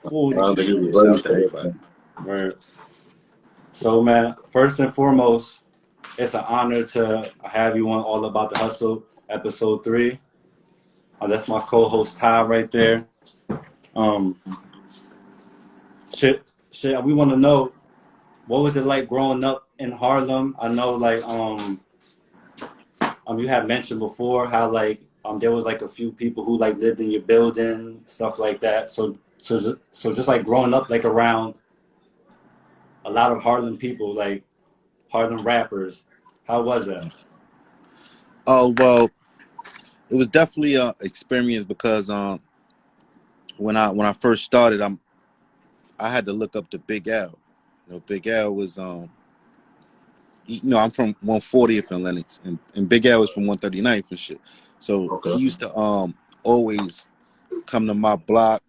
fully. I think it's Yeah, very shout out to fair. everybody. Right. So, man, first and foremost, it's an honor to have you on All About the Hustle, episode 3. That's my co-host Ty right there. Um, shit. We want to know, what was it like growing up in Harlem? I know, like, you had mentioned before how like there was like a few people who like lived in your building, stuff like that. So just like growing up like around a lot of Harlem people, like Harlem rappers. How was that? Oh well, it was definitely a experience because when I first started, I had to look up to Big L. Big L was I'm from 140th in Lenox, and Big L was from 139th and shit. So he Okay. used to always come to my block,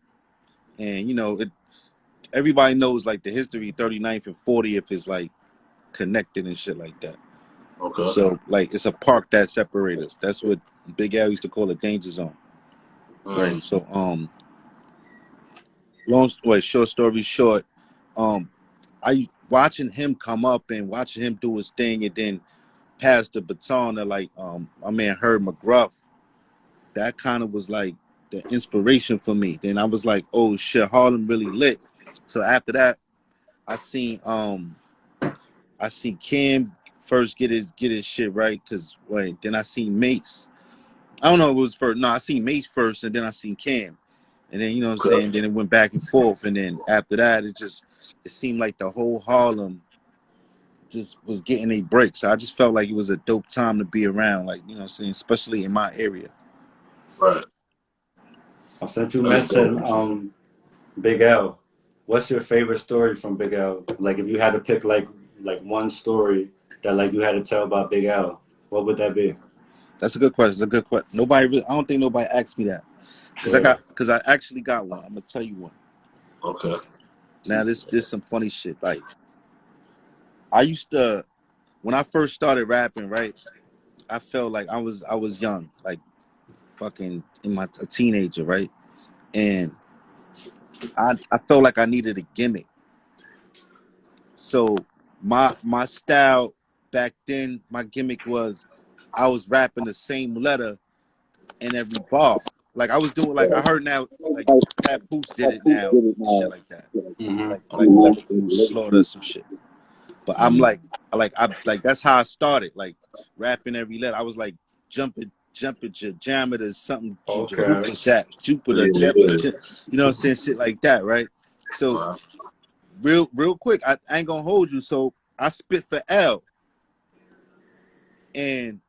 and everybody knows like the history. 39th and 40th is like connected and shit like that. Okay. So like it's a park that separates us. That's what Big Al used to call a danger zone, right? So short story short, I watching him come up and watching him do his thing, and then pass the baton to like my man Herb McGruff. That kind of was like the inspiration for me. Then I was like, oh shit, Harlem really lit. So after that, I seen Cam first get his shit right, cause then I seen Mace. I don't know if it was first. No, I seen Mace first, and then I seen Cam, and then what I'm Okay. saying. Then it went back and forth, and then after that, it seemed like the whole Harlem just was getting a break. So I just felt like it was a dope time to be around, like what I'm saying, especially in my area. Right. Since you That's dope. mentioned Big L, what's your favorite story from Big L? Like if you had to pick like one story that like you had to tell about Big L, what would that be? That's a good question. I don't think nobody asked me that, Yeah. because I actually got one. I'm gonna tell you one. Okay. Now this some funny shit. Like I used to, when I first started rapping, right? I felt like I was young, like fucking a teenager, right? And I felt like I needed a gimmick. So my style back then, my gimmick was I was rapping the same letter in every bar. Like I was doing, like I heard now, like Papoose did it now and shit like that. Mm-hmm. Like Lyrical Slaughter or some shit. But I'm Mhm. like that's how I started, like rapping every letter. I was like jumping Jupiter, something Okay. Jupiter, Yeah. you know what I'm saying, shit like that, right? So Wow. real quick, I ain't gonna hold you. So I spit for L, and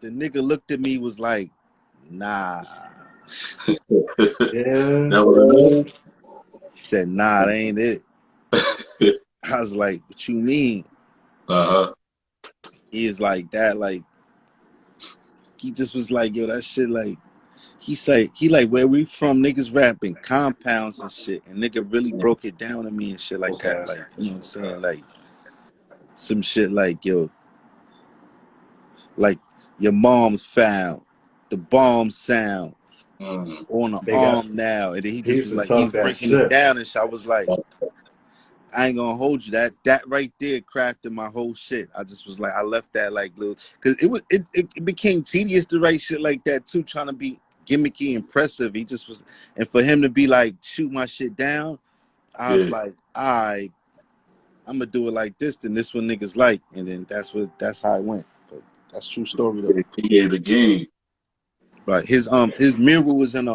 the nigga looked at me, was like, nah. Yeah. That was He said, nah, that ain't it. it. I was like, what you mean? Uh-huh. He is like that, like he just was like, yo, that shit, like he like, where we from, niggas rapping compounds and shit, and nigga really broke it down to me and shit like Okay. that, like what I'm saying, like some shit like, yo, like your mom's found the bomb sound Mm. on the Big L. arm now, and then he He just used was to like, he talk was that breaking it shit. down and shit. I was like, I ain't gonna hold you. That right there crafted my whole shit. I just was like, I left that like little, because it became tedious to write shit like that too, trying to be gimmicky, impressive. He just was, and for him to be like, shoot my shit down, I was Yeah. like, I'm gonna do it like this, then this one niggas like, and then that's how it went. But that's true story though. He gave the game. Right. His mural was on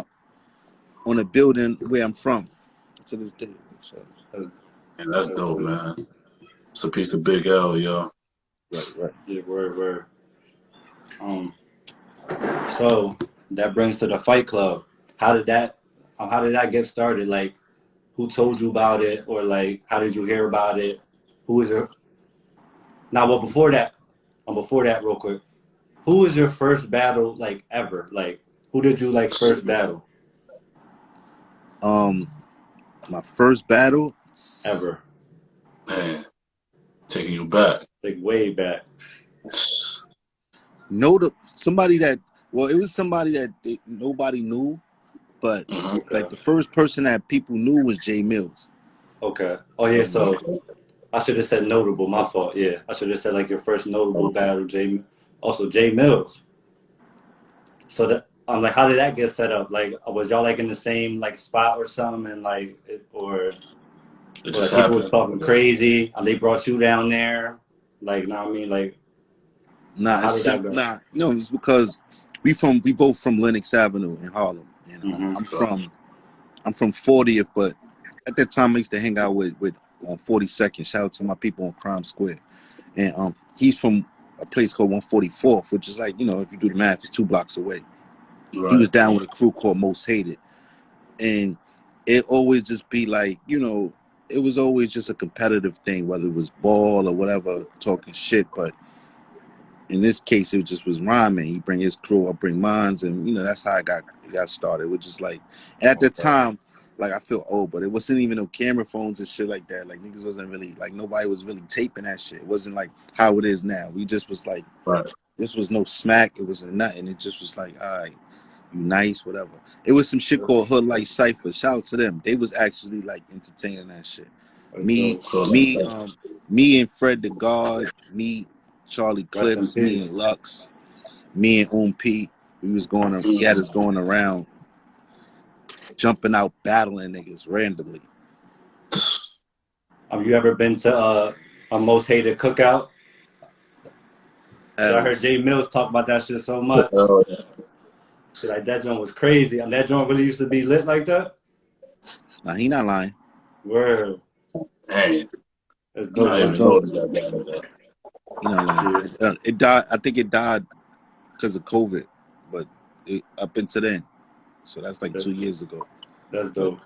a building where I'm from to this day. So And that's dope, man. It's a piece of Big L, yo. right. Yeah, word. Um, so that brings to the Fight Club. How did that get started? Like, who told you about it, or like, how did you hear about it? Who is your now? Well, before that, real quick, who was your first battle like ever? Like, who did you like first battle Um my first battle, ever? Man, taking you back. Like way back. no, somebody that, well, it was somebody that nobody knew, but Okay. like the first person that people knew was Jay Mills. Okay. Oh yeah. So Okay. I should have said notable. My fault. Yeah. I should have said like your first notable battle, Jay. Also Jay Mills. So that like, how did that get set up? Like, was y'all like in the same like spot or something, and like, It or just like people was happened. talking crazy, and they brought you down there? Like, know what I mean? Like, how did that go? No, it's because we both from Lenox Avenue in Harlem, and Mm-hmm. I'm from 40th, but at that time I used to hang out with on 42nd. Shout out to my people on Crime Square, and he's from a place called 144th, which is like, if you do the math, it's 2 blocks away. He was Right. down with a crew called Most Hated, and it always just be like, it was always just a competitive thing, whether it was ball or whatever, talking shit. But in this case, it just was rhyming. He bring his crew, I bring mines, and that's how it got started. It was just like, at the Okay. time, like I feel old, but it wasn't even no camera phones and shit like that. Like niggas wasn't really, like, nobody was really taping that shit. It wasn't like how it is now. We just was like, Right. this was no smack. It wasn't nothing. It just was like, all right, you nice, whatever. It was some shit called Hood Light Cypher. Shout out to them. They was actually like entertaining that shit. That's Me, dope. Cool. me and Fred the God, me, Charlie Rest in Clips, me and peace. Lux, me and P. He had us going around, jumping out, battling niggas randomly. Have you ever been to a Most Hated cookout? So I heard Jay Mills talk about that shit so much. Oh, yeah. Like that joint was crazy. And that joint really used to be lit like that. Nah, he not lying. Word. Hey, That's He I not dope. even lying. know that. He not lying. Yeah. It died. I think it died because of COVID, but up until then. So that's like 2 years ago. That's dope.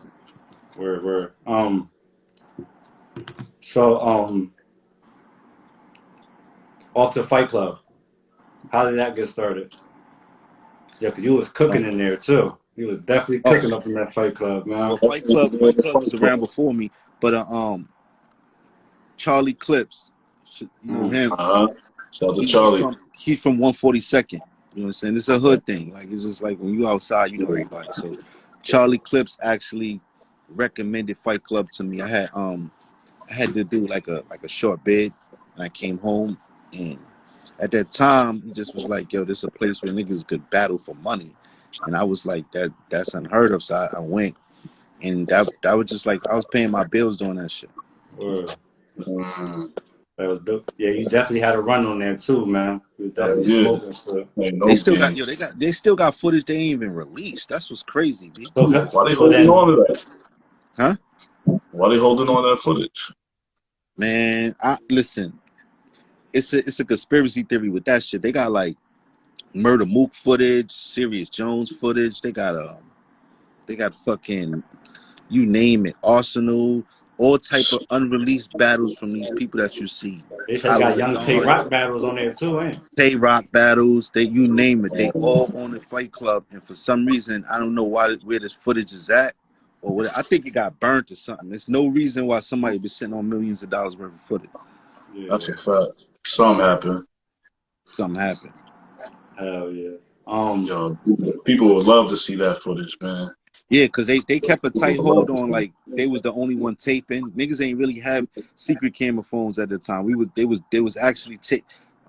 Word. So off to Fight Club. How did that get started? Yeah, cause you was cooking in there too. You was definitely cooking up in that Fight Club, man. Well, Fight Club was around before me, but Charlie Clips, you know him. Shout out to Charlie. He's from 142nd. You know what I'm saying? It's a hood thing. Like, it's just like when you outside, you know everybody. So Charlie Clips actually recommended Fight Club to me. I had to do like a short bid, and I came home, and at that time he just was like, yo, this is a place where niggas could battle for money. And I was like, that's unheard of. So I went, and that was just like, I was paying my bills doing that shit. Word. That was dope. Yeah, you definitely had a run on there too, man. You was definitely smoking stuff. They still got footage they ain't even released. That's what's crazy, B. Why they holding on to that? Huh? Why they holding on to that footage? Man, listen. It's a conspiracy theory with that shit. They got like Murder Mook footage, Serious Jones footage. They got fucking, you name it, Arsenal, all type of unreleased battles from these people that you see. They said they got young Tay Rock battles on there too, ain't Tay Rock battles, you name it. They all on the Fight Club, and for some reason, I don't know where this footage is at, or what. I think it got burnt or something. There's no reason why somebody be sitting on millions of dollars worth of footage. Yeah. That's a fact. Something happened. Hell yeah. Yo, people would love to see that footage, man. Yeah, because they kept a tight hold on, like they was the only one taping. Niggas ain't really have secret camera phones at the time. They was actually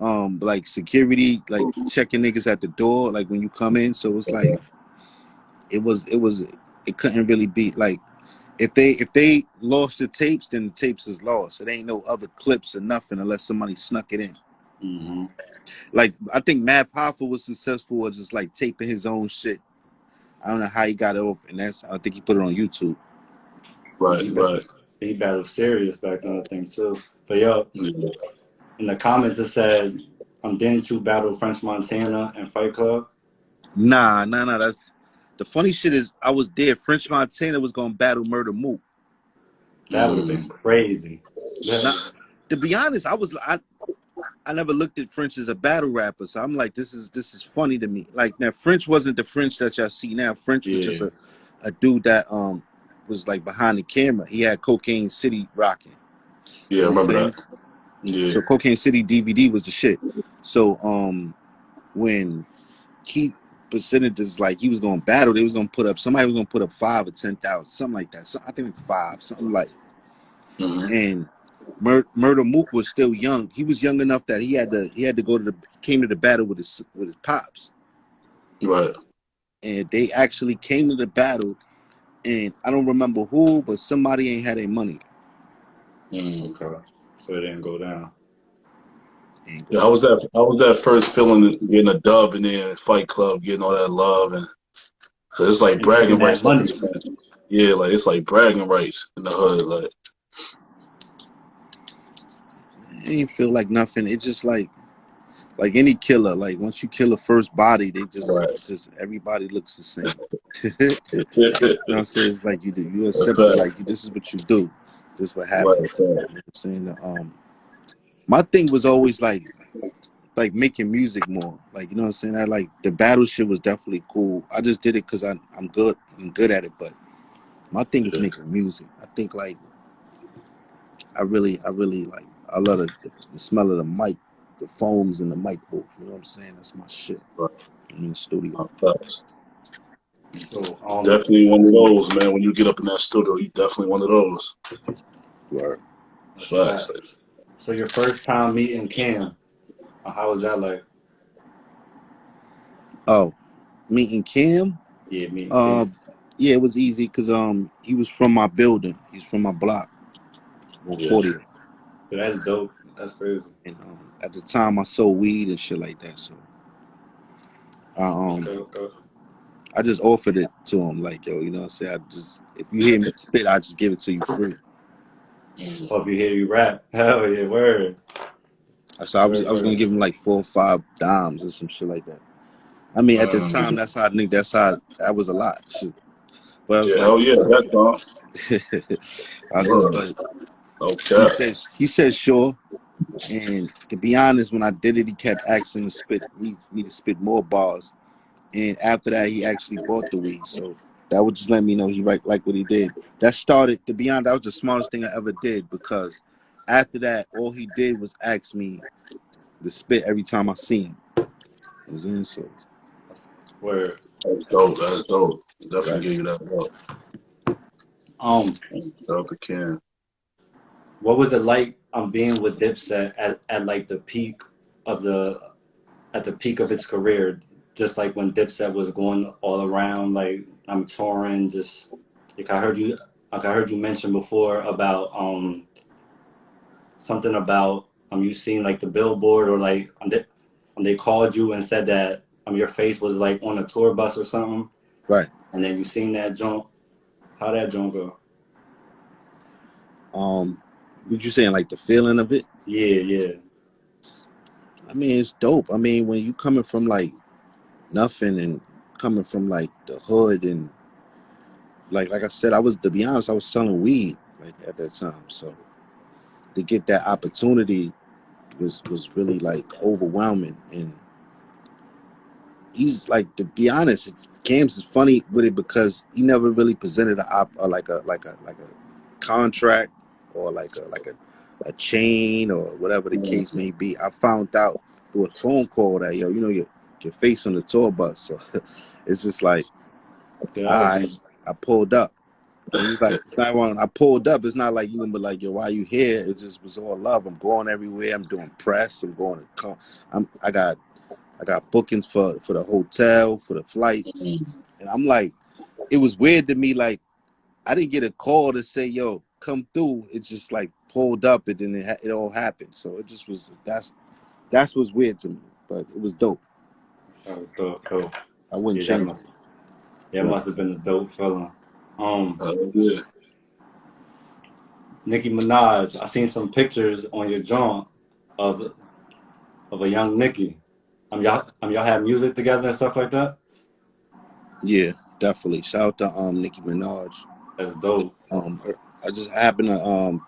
like security, like checking niggas at the door, like when you come in. So it's like it couldn't really be like, if they lost the tapes, then the tapes is lost. It ain't no other clips or nothing unless somebody snuck it in. Mm-hmm. Like, I think Matt Hoffa was successful at just like taping his own shit. I don't know how he got it off, and I think he put it on YouTube. Right. He battled Serious back then, I think too. But yo, in the comments it said, didn't you battle French Montana and Fight Club? Nah. That's the funny shit is, I was there. French Montana was gonna battle Murder Mook. That would have been crazy. To be honest, I never looked at French as a battle rapper, so I'm like, this is funny to me. Like, now French wasn't the French that y'all see now. French was just a dude that was like behind the camera. He had Cocaine City rocking. Yeah, I remember that. Yeah. So Cocaine City DVD was the shit. So when percentages like he was gonna battle. They was gonna put up somebody was gonna put up 5 or 10,000, something like that. So I think like 5, something like. Mm-hmm. And Murder Mook was still young. He was young enough that he had to go to came to the battle with his pops, Right. and they actually came to the battle. And I don't remember who, but somebody ain't had their money. Mm. Okay. So it didn't go down. Ain't Yeah, go how was down. that? How was that first feeling getting a dub and then Fight Club getting all that love and so it's like And taking bragging that rights. Like money. this, man. Yeah, like it's like bragging rights in the hood. Like It ain't feel like nothing. It just like any killer. Like once you kill a first body, they just right. it's just everybody looks the same. You know what I'm saying? It's like you That's accept it. fact. Like this is what you do. This is what Right. happens. That's You know fact. what I'm saying? My thing was always like making music more. Like you know what I'm saying? I like the battle shit was definitely cool. I just did it because I'm good. I'm good at it. But my thing is Yeah. making music. I think like I really like I love the smell of the mic, the foams in the mic booth. You know what I'm saying? That's my shit. Right. In the studio. Facts. So Definitely one of those, man. When you get up in that studio, you definitely one of those. Word. that's Facts. Like, facts. So your first time meeting Cam, how was that like? Oh, meeting Cam. Yeah, meeting Uh, Cam. yeah, it was easy because he was from my building. He's from my block, yeah. 140. So that's dope. That's crazy. And at the time, I sold weed and shit like that. So Okay, okay. I just offered it to him, like yo, you know what I'm saying? I just if you hear me spit, I just give it to you free. Mm. Or if you hear you rap, hell yeah, word. So I was Word, gonna word. give him like 4 or 5 dimes or some shit like that. I mean, at the time, Um, that's how that was a lot. Shit. But I was yeah, like, hell yeah, that song. I was just, Word. but Okay. he said sure. And to be honest, when I did it, he kept asking me to spit more bars. And after that, he actually bought the weed. So that would just let me know he like what he did. That started, to be honest, that was the smartest thing I ever did because after that, all he did was ask me to spit every time I see him. You know what I'm saying? So, Word. That's dope. That's dope. Definitely right. give you that love. Um, Shout out to Ken. what was it like being with Dipset at like the peak of its career? Just like when Dipset was going all around, like I'm touring, just like I heard you mention before about something about you seen like the billboard or like when they called you and said that your face was like on a tour bus or something, Right. and then you seen that jump. How that jump go? What you saying, like the feeling of it? Yeah, yeah. I mean, it's dope. I mean, when you coming from like nothing and coming from like the hood and like I said, to be honest, I was selling weed like at that time. So to get that opportunity was really like overwhelming. And he's like, to be honest, Cam's is funny with it because he never really presented a contract or like a chain or whatever the case may be. I found out through a phone call that yo, you know your face on the tour bus. So it's just like Yeah, I pulled up. And he's like, it's not when I pulled up, it's not like you gonna be like, yo, why you here? It just was all love. I'm going everywhere. I'm doing press. I'm going to I got bookings for the hotel, for the flights. Mm. And I'm like, it was weird to me, like I didn't get a call to say, yo, come through. It just like pulled up and then it all happened. So it just was that's what's weird to me. But it was dope. that was dope. Dope. I wouldn't Yeah, that change it. must that Right. must have been a dope feeling. Yeah. Nicki Minaj. I seen some pictures on your joint of a young Nicki. Y'all have music together and stuff like that. Yeah, definitely. Shout out to Nicki Minaj. That's dope. I just happened to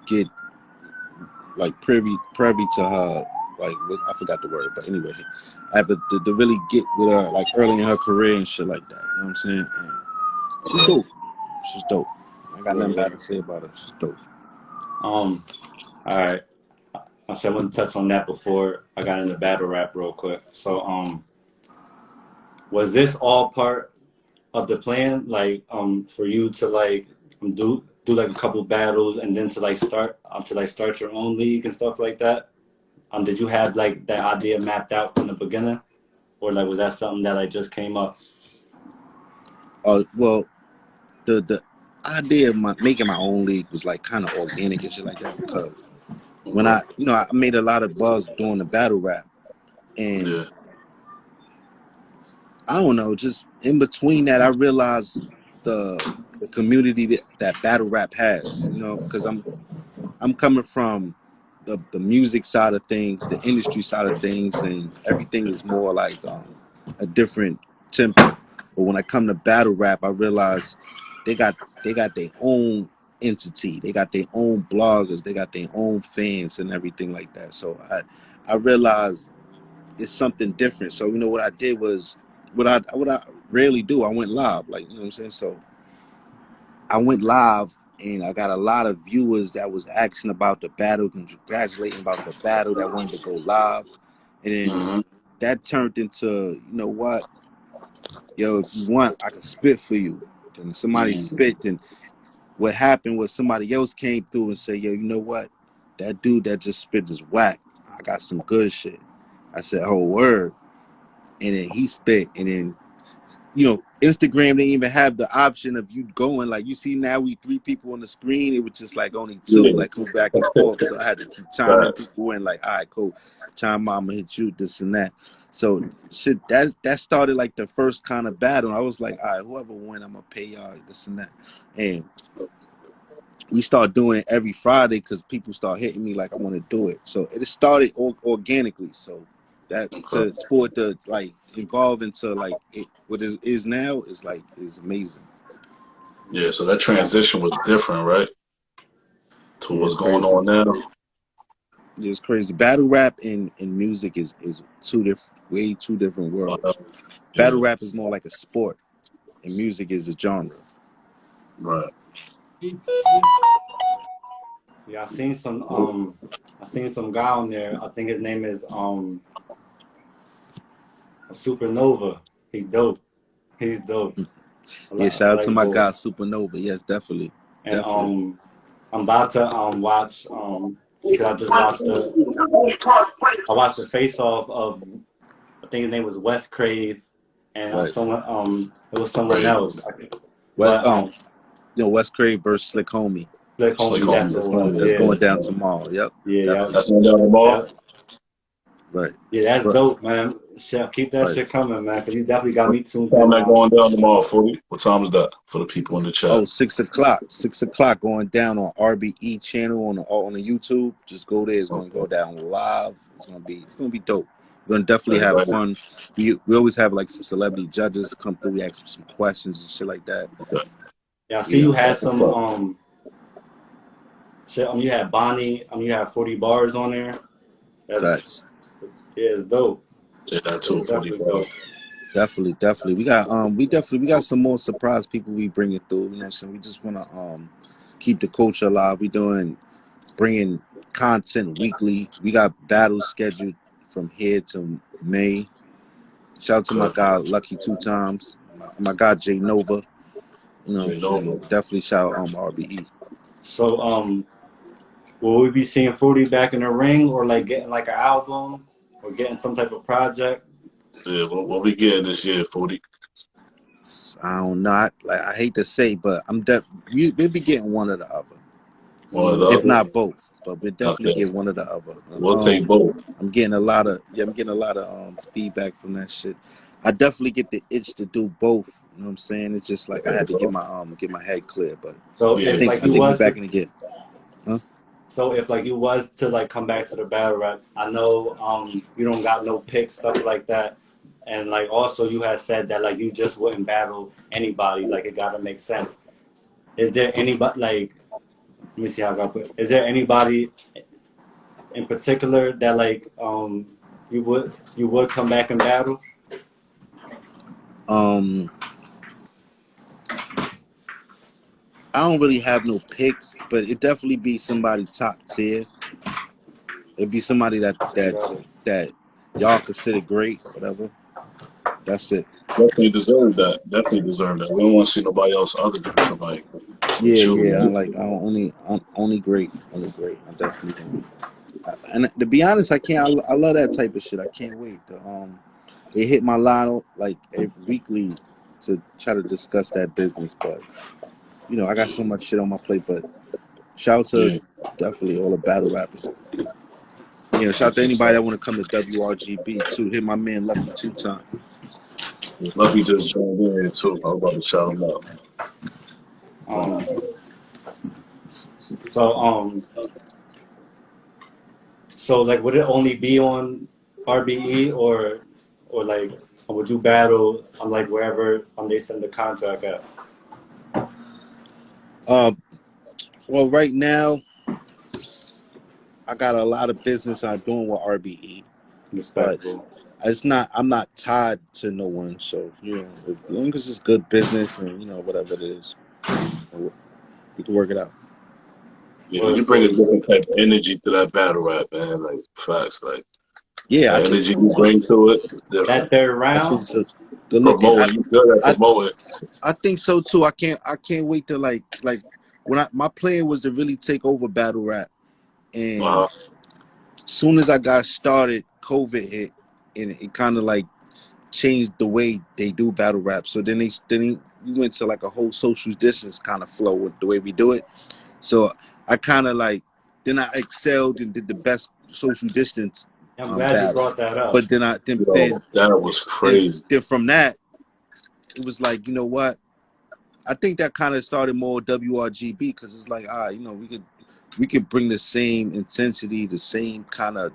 get like privy to her, like I forgot the word, but anyway, I happened to really get with her like early in her career and shit like that. You know what I'm saying? And she's dope. She's dope. I got nothing bad to say about her. She's dope. All right. I want to touch on that before I got into battle rap real quick. So was this all part of the plan? Like, for you to like do like a couple battles and then to like start your own league and stuff like that? Did you have like that idea mapped out from the beginning, or like was that something that like just came up? Well, the idea of making my own league was like kind of organic and shit like that, because when I made a lot of buzz doing the battle rap, and Yeah. I don't know, just in between that, I realized the community that battle rap has, because I'm coming from the music side of things, the industry side of things, and everything is more like a different tempo. But when I come to battle rap, I realize they got their own entity, they got their own bloggers, they got their own fans and everything like that. So I realized it's something different. So what I did was what I rarely do. I went live, like, you know what I'm saying. So I went live, and I got a lot of viewers that was asking about the battle, congratulating about the battle, that wanted to go live, and then that turned into, you know what, yo, if you want, I can spit for you. And somebody spit, and what happened was somebody else came through and said, yo, you know what, that dude that just spit is whack. I got some good shit. I said, oh, word. And then he spit, and then Instagram didn't even have the option of you going, like, you see now we 3 people on the screen. It was just like only 2, like, go back and forth. So I had to keep chiming people in, like, all right, cool, chime, I'ma hit you, this and that. So shit, that started like the first kind of battle. I was like, all right, whoever win, I'm gonna pay y'all this and that. And we start doing it every Friday because people start hitting me like I want to do it. So it started organically. So that for it to like evolve into like what it is now is amazing. Yeah, so that transition was different, right? To what's going on now. It's crazy. Battle rap and music is way two different worlds. Battle rap is more like a sport, and music is a genre. Right. Yeah, I seen some guy on there. I think his name is Supernova. He's dope. Yeah, shout out to my guy Supernova. Yes, definitely. And I'm about to watch I watched the face off of, I think his name was Wes Crave, and it was someone else. Wes Crave versus Slick Homie. Slick Homie, that's going down tomorrow. Yep. Yeah, that's going down tomorrow. Right. Yeah, that's dope, man. Keep that shit coming, man, because you definitely got me tuned in. Time that going down tomorrow, 40? What time is that for the people in the chat? Oh, 6 o'clock. 6 o'clock going down on RBE channel on the YouTube. Just go there. It's going to go down live. It's going to be dope. We're going to definitely have fun. We always have like some celebrity judges come through. We ask them some questions and shit like that. Okay. Yeah, I see you had some shit. You had Bonnie. You had 40 bars on there. That's yeah, it's dope. Yeah, that too. Definitely dope. Definitely. We got some more surprise people we bringing through. You know what I'm saying? We just want to keep the culture alive. Bringing content weekly. We got battles scheduled from here to May. Shout out to my guy Lucky 2 Times. My guy J Nova. You know what I'm saying? Definitely shout out RBE. So will we be seeing 40 back in the ring, or like getting like an album, or getting some type of project? Yeah, what we getting this year, 40? I don't know. I hate to say, but we'll be getting one or the other. If not both, but we'll definitely get one or the other. We'll take both. I'm getting a lot of feedback from that shit. I definitely get the itch to do both. You know what I'm saying? It's just like I had to get my head clear. But so I think we're back in again. Huh? So if like you was to like come back to the battle rap, I know you don't got no picks, stuff like that. And like also you had said that like you just wouldn't battle anybody, like it gotta make sense. Is there anybody like, let me see how I got put. Is there anybody in particular that like you would come back and battle? I don't really have no picks, but it definitely be somebody top tier. It'd be somebody that y'all consider great, whatever. That's it. definitely deserve that. Definitely deserve that. We don't want to see nobody else other than somebody with Yeah, you. yeah. I'm only great, only great. I definitely don't. And to be honest, I can't. I love that type of shit. I can't wait. They hit my line like weekly to try to discuss that business, but I got so much shit on my plate. But shout out to Yeah, definitely all the battle rappers. Shout out that's to what's anybody up. that want to come to WRGB too. Hit my man Lucky 2 times. Lucky just joined in here too. I was about to shout him out. Um, so so like, would it only be on RBE or like, would you battle on like wherever they send the contract at? Um, well, right now I got a lot of business I'm doing with RBE, but Respectable. it's not. I'm not tied to no one. So as long as it's good business and whatever it is, we can work it out. Yeah, Well, you bring a so different type of energy to that battle rap, man. Like facts, like Yeah, I that think energy so you too. bring to it, is that different. third I think round, so. Good looking. Promoting, you good at I promoting. I think so too. I can't wait to like when my plan was to really take over battle rap, and Uh-huh. soon as I got started, COVID hit, and it kind of like changed the way they do battle rap. So we went to like a whole social distance kind of flow with the way we do it. So I kind of like then I excelled and did the best social distance I'm glad you battle. brought that up. But then I then Yo, then that was then, crazy. then from that it was like, you know what? I think that kind of started more WRGB because it's like, we could bring the same intensity, the same kind of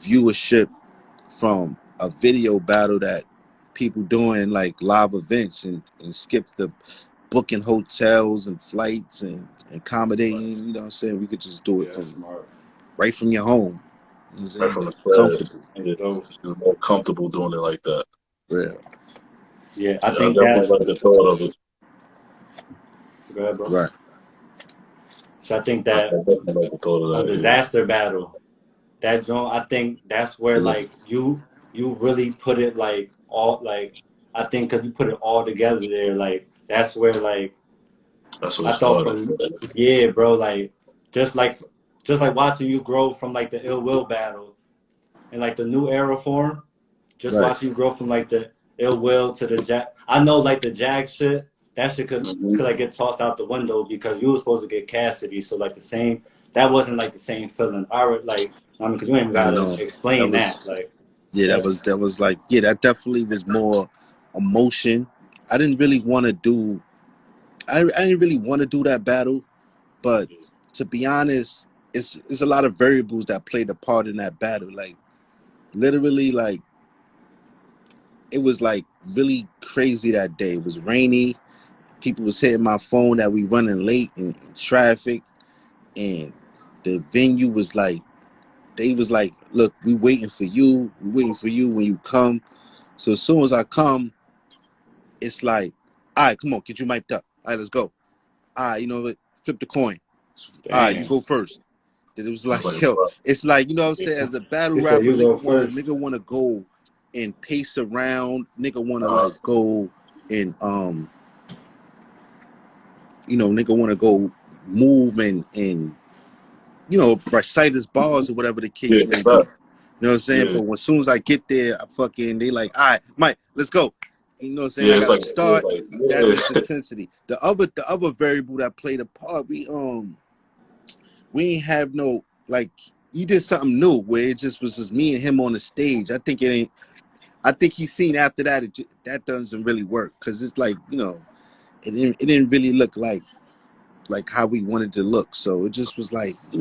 viewership from a video battle that people doing like live events and skip the booking hotels and flights and accommodating. You know what I'm saying? We could just do it Yeah, from smart. right from your home. You know what I'm Right saying? from the But crib. comfortable. Yeah, So you're more comfortable doing it like that. Real. yeah, I Yeah, I think definitely that. like the thought of it. Go ahead, bro. Right. So I think I that definitely like the thought on of that. disaster battle, that joint, I think that's where Yeah, like you really put it like all like, I think because you put it all together there, like that's where like that's what I it thought started. from, yeah, bro, like just like just like watching you grow from like the Ill Will battle and like the new era form, just Right. watching you grow from like the Ill Will to the Jag. I know like the Jag shit, that shit Mm-hmm. could like get tossed out the window because you were supposed to get Cassidy, so like the same, that wasn't like the same feeling. I would like, I mean, because you ain't even I gotta know. That explain was that, like Yeah, that that. was like that definitely was more emotion. I didn't really want to do I didn't really want to do that battle, but to be honest, it's a lot of variables that played a part in that battle. Like literally, like it was like really crazy that day. It was rainy. People was hitting my phone that we running late in traffic, and the venue was like they was like, look, we waiting for you. We waiting for you when you come. So as soon as I come, it's like, all right, come on, get you mic'd up. All right, let's go. All right, you know what? Flip the coin. All right, you Damn. go first. Then it was I was like, like, yo, fuck. it's like, what I'm saying, as a battle He said rapper, you go first. nigga wanna go and pace around, nigga wanna Uh, like go and nigga wanna go move and recite his bars or whatever the yeah, case may be. You fuck. know what I'm saying? Yeah, But as soon as I get there, they like, all right, Mike, let's go. You know what I'm saying? yeah, I it's gotta like, start. That is the yeah. intensity. The other variable that played a part, we ain't have no like you did something new where it just was just me and him on the stage. I think he's seen after that that doesn't really work because it's like it didn't really look like how we wanted to look. So it just was like you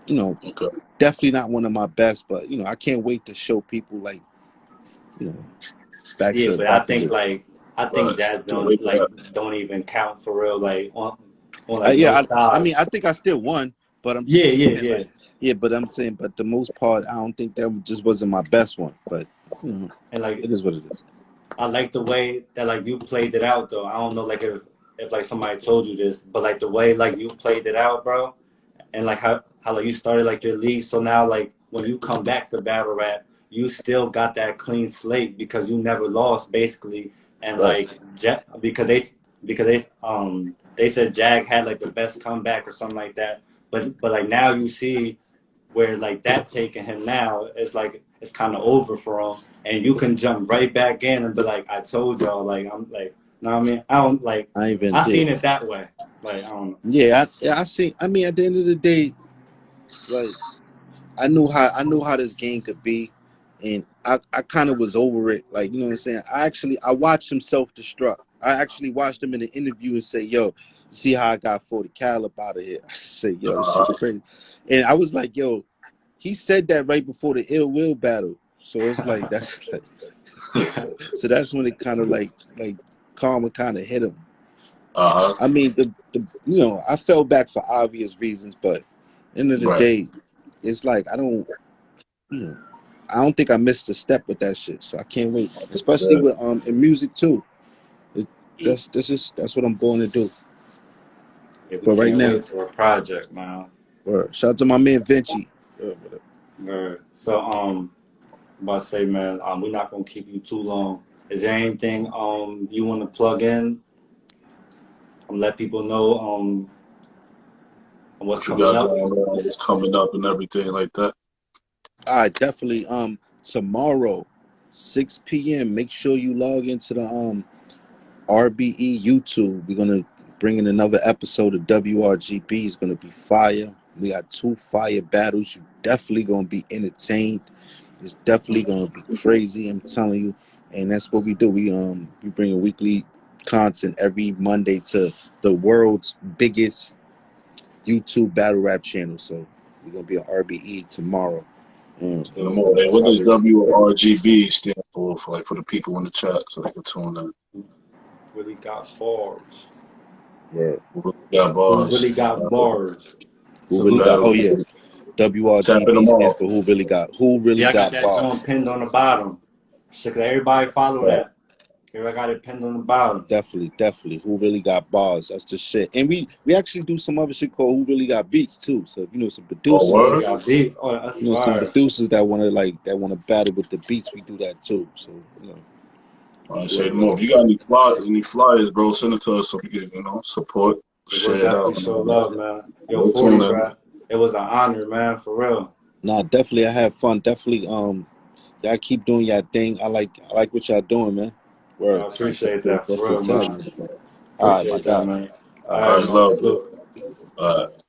know Okay. definitely not one of my best, but I can't wait to show people like you know back Yeah, to but I back to think the like, I think Right. that Can't don't wait for like that. don't even count for real, like on like no yeah. I mean sides. I think I still won, but I'm Yeah, just yeah, saying yeah. like but I'm saying but the most part I don't think that just wasn't my best one, but And like it is what it is. I like the way that like you played it out though. I don't know like if like somebody told you this, but like the way like you played it out, bro, and like how like you started like your league. So now like when you come back to battle rap, you still got that clean slate because you never lost basically, and Right. like they said Jag had like the best comeback or something like that, but like now you see where like that taking him now, it's like it's kind of over for him, and you can jump right back in and be like, I told y'all, like I'm like, know what I mean? I don't like I even I did. seen it that way, like I don't know. Yeah, I see. I mean, at the end of the day, like I knew how this game could be, and I kind of was over it. Like, you know what I'm saying? I watched him self-destruct. I actually watched him in an interview and say, "Yo, see how I got 40 cal up out of here." I said, "Yo, shit crazy," and I was like, "Yo," he said that right before the Ill Will battle. So it's like that's like, so that's when it kind of like karma kind of hit him. I mean, the you know, I fell back for obvious reasons, but end of the Right. day, it's like I don't think I missed a step with that shit. So I can't wait, especially with in music too. That's what I'm going to do. Yeah, we But right can't now, wait for a project, man. shout out to my man Vinci. So I'm about to say, man, we're not gonna keep you too long. Is there anything you want to plug in? Let people know what's What you coming got up. going on, what's coming up and everything like that. All right, definitely. Tomorrow, 6 p.m. Make sure you log into the RBE YouTube. We're gonna bring in another episode of WRGB. It's gonna be fire. We got 2 fire battles. You definitely gonna be entertained. It's definitely gonna be crazy. I'm telling you. And that's what we do. We bring a weekly content every Monday to the world's biggest YouTube battle rap channel. So we're gonna be on RBE tomorrow. In the morning. What does WRGB stand for the people in the chat so they can tune in? Really got bars. Yeah. Who got bars? Really got bars. Who really got? Oh yeah, Tapping them WRGB stands off. for who really Yeah, I got got that bars. joint pinned on the bottom. So can everybody follow that? Here I got it pinned on the bottom. Definitely. Who really got bars? That's the shit. And we actually do some other shit called Who Really Got Beats too. So you know some producers. word? Got beats. Oh, that's You know some fire. producers that wanna battle with the beats. We do that too. So you know. I say more. If you got any flyers, bro, send it to us so we can, support, share it out. Definitely show love, man. Yo, We'll 40, tune in. bro. It was an honor, man, for real. Nah, definitely I had fun. Definitely y'all keep doing your thing. I like what y'all doing, man. Word. I appreciate that, for real, Definitely tell man. you. All right, my Appreciate that, guy. man. All All right, right, love. salute. All right.